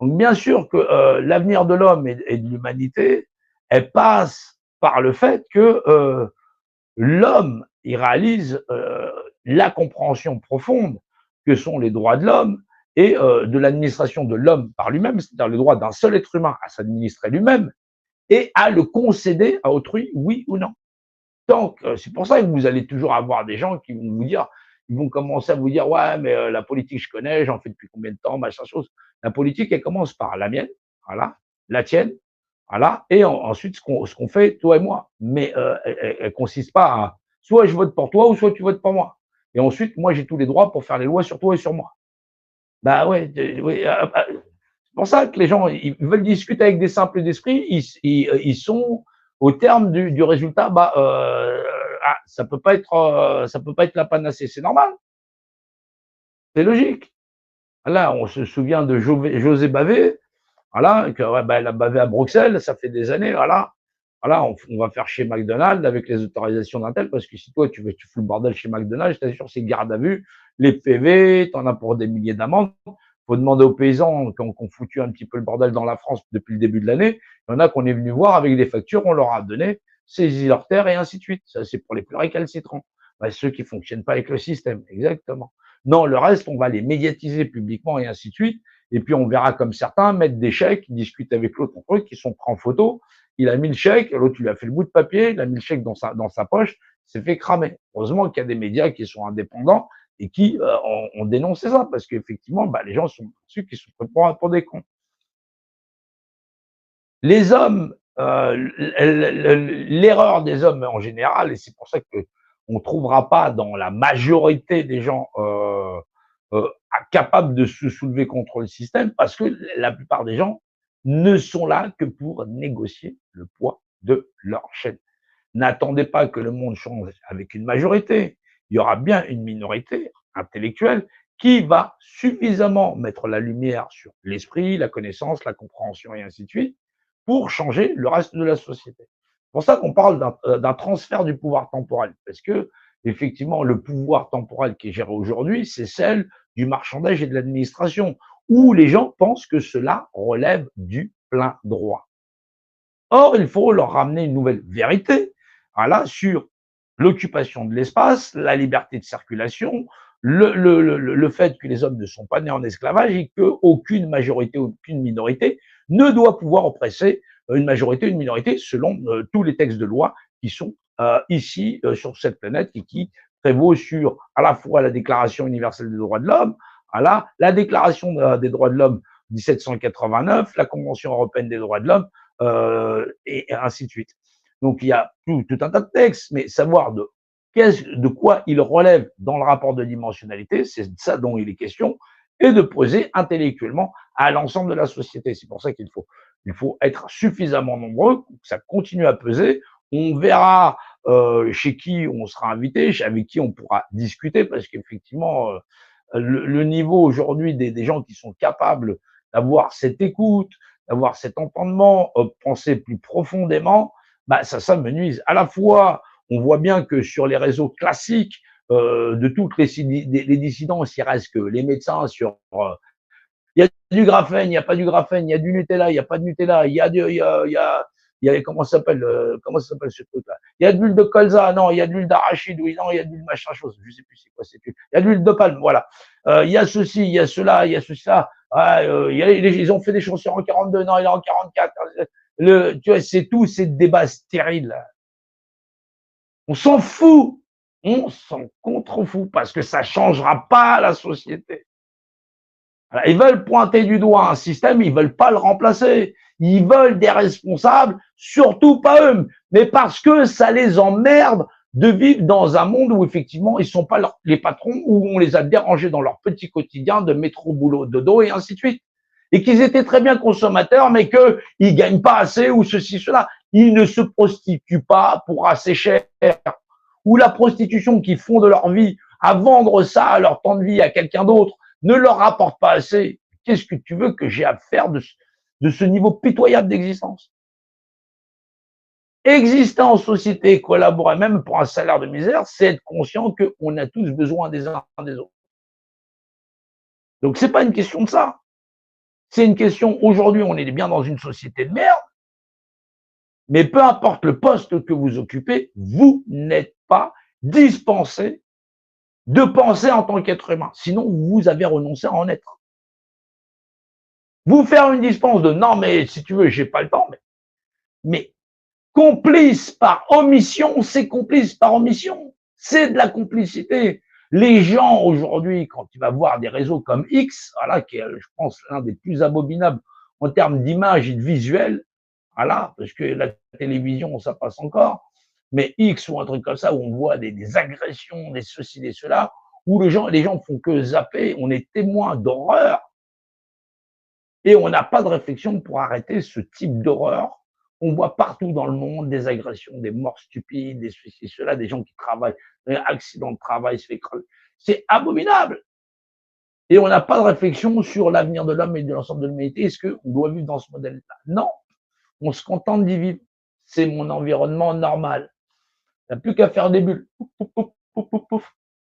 Donc bien sûr que l'avenir de l'homme et de l'humanité, elle passe par le fait que l'homme, il réalise la compréhension profonde que sont les droits de l'homme et de l'administration de l'homme par lui-même, c'est-à-dire le droit d'un seul être humain à s'administrer lui-même et à le concéder à autrui, oui ou non. Donc, c'est pour ça que vous allez toujours avoir des gens qui vont vous dire, ils vont commencer à vous dire, ouais, mais la politique, je connais, j'en fais depuis combien de temps, machin chose. La politique, elle commence par la mienne, voilà, la tienne, voilà, et ensuite ce qu'on fait, toi et moi. Mais elle consiste pas à, soit je vote pour toi, ou soit tu votes pour moi. Et ensuite, moi, j'ai tous les droits pour faire les lois sur toi et sur moi. Bah ouais, oui, c'est pour ça que les gens, ils veulent discuter avec des simples d'esprit, ils sont au terme du résultat, bah, ça peut pas être la panacée, c'est normal, c'est logique. Là, on se souvient de José Bavé, voilà, que, ouais, bah, elle a bavé à Bruxelles, ça fait des années, voilà. Voilà, on va faire chez McDonald's avec les autorisations d'un tel, parce que si toi, tu fous le bordel chez McDonald's, je t'assure, c'est garde à vue, les PV, t'en as pour des milliers d'amendes. Faut demander aux paysans qui ont foutu un petit peu le bordel dans la France depuis le début de l'année. Il y en a qu'on est venu voir avec des factures, on leur a donné, saisi leur terre et ainsi de suite. Ça, c'est pour les plus récalcitrants. Bah, ceux qui fonctionnent pas avec le système, exactement. Non, le reste, on va les médiatiser publiquement et ainsi de suite. Et puis, on verra comme certains mettre des chèques, ils discutent avec l'autre entre eux, qui sont pris en photo. Il a mis le chèque, l'autre, il lui a fait le bout de papier, il a mis le chèque dans sa poche, il s'est fait cramer. Heureusement qu'il y a des médias qui sont indépendants et qui ont dénoncé ça, parce qu'effectivement, bah, les gens sont perçus qu'ils sont pris pour des cons. Les hommes, l'erreur des hommes en général, et c'est pour ça que on trouvera pas dans la majorité des gens euh, capables de se soulever contre le système, parce que la plupart des gens ne sont là que pour négocier le poids de leur chaîne. N'attendez pas que le monde change avec une majorité. Il y aura bien une minorité intellectuelle qui va suffisamment mettre la lumière sur l'esprit, la connaissance, la compréhension et ainsi de suite pour changer le reste de la société. C'est pour ça qu'on parle d'un transfert du pouvoir temporel, parce que effectivement, le pouvoir temporel qui est géré aujourd'hui, c'est celle du marchandage et de l'administration, où les gens pensent que cela relève du plein droit. Or, il faut leur ramener une nouvelle vérité, voilà, sur l'occupation de l'espace, la liberté de circulation, le fait que les hommes ne sont pas nés en esclavage et qu'aucune majorité, aucune minorité ne doit pouvoir oppresser une majorité, une minorité, selon tous les textes de loi qui sont ici sur cette planète et qui prévaut sur à la fois la Déclaration universelle des droits de l'homme, voilà, la Déclaration des droits de l'homme 1789, la Convention européenne des droits de l'homme, et ainsi de suite. Donc il y a tout un tas de textes, mais savoir de quoi il relève dans le rapport de dimensionnalité, c'est de ça dont il est question, et de poser intellectuellement à l'ensemble de la société. C'est pour ça il faut être suffisamment nombreux, que ça continue à peser. On verra chez qui on sera invité, avec qui on pourra discuter, parce qu'effectivement, le niveau aujourd'hui des gens qui sont capables d'avoir cette écoute, d'avoir cet entendement, penser plus profondément, bah, ça me nuise. À la fois, on voit bien que sur les réseaux classiques de toutes les dissidences, il reste que les médecins sur il y a du graphène, il n'y a pas du graphène, il y a du Nutella, il n'y a pas de Nutella, il y a comment ça s'appelle ce truc-là? Il y a de l'huile de colza, non, il y a de l'huile d'arachide, oui, non, il y a de l'huile machin chose, je sais plus c'est quoi cette huile. Il y a de l'huile de palme, voilà. Il y a ceci, il y a cela, il y a ceci, ça. Ah, ils ont fait des chaussures en 42, non, il est en 44. Tu vois, c'est tout, ces débats stériles. On s'en fout. On s'en contrefout parce que ça changera pas la société. Ils veulent pointer du doigt un système, ils veulent pas le remplacer. Ils veulent des responsables, surtout pas eux, mais parce que ça les emmerde de vivre dans un monde où effectivement ils sont pas les patrons, où on les a dérangés dans leur petit quotidien de métro, boulot, dodo et ainsi de suite. Et qu'ils étaient très bien consommateurs, mais qu'ils gagnent pas assez ou ceci, cela. Ils ne se prostituent pas pour assez cher. Ou la prostitution qu'ils font de leur vie à vendre ça à leur temps de vie à quelqu'un d'autre ne leur rapporte pas assez. Qu'est-ce que tu veux que j'ai à faire de ce niveau pitoyable d'existence? Exister en société, collaborer même pour un salaire de misère, c'est être conscient qu'on a tous besoin des uns des autres. Donc c'est pas une question de ça. C'est une question, aujourd'hui, on est bien dans une société de merde, mais peu importe le poste que vous occupez, vous n'êtes pas dispensé de penser en tant qu'être humain. Sinon, vous avez renoncé à en être. Vous faire une dispense de non, mais si tu veux, j'ai pas le temps, mais complice par omission, c'est complice par omission. C'est de la complicité. Les gens aujourd'hui, quand tu vas voir des réseaux comme X, voilà, qui est, je pense, l'un des plus abominables en termes d'image et de visuel, voilà, parce que la télévision, ça passe encore, mais X ou un truc comme ça, où on voit des agressions, des ceci, des cela, où les gens font que zapper, on est témoin d'horreur, et on n'a pas de réflexion pour arrêter ce type d'horreur. On voit partout dans le monde des agressions, des morts stupides, des ceci, cela, des gens qui travaillent, un accident de travail se fait crever. C'est abominable. Et on n'a pas de réflexion sur l'avenir de l'homme et de l'ensemble de l'humanité. Est-ce qu'on doit vivre dans ce modèle-là? Non. On se contente d'y vivre. C'est mon environnement normal. Il n'y a plus qu'à faire des bulles. Pouf, pouf, pouf, pouf, pouf.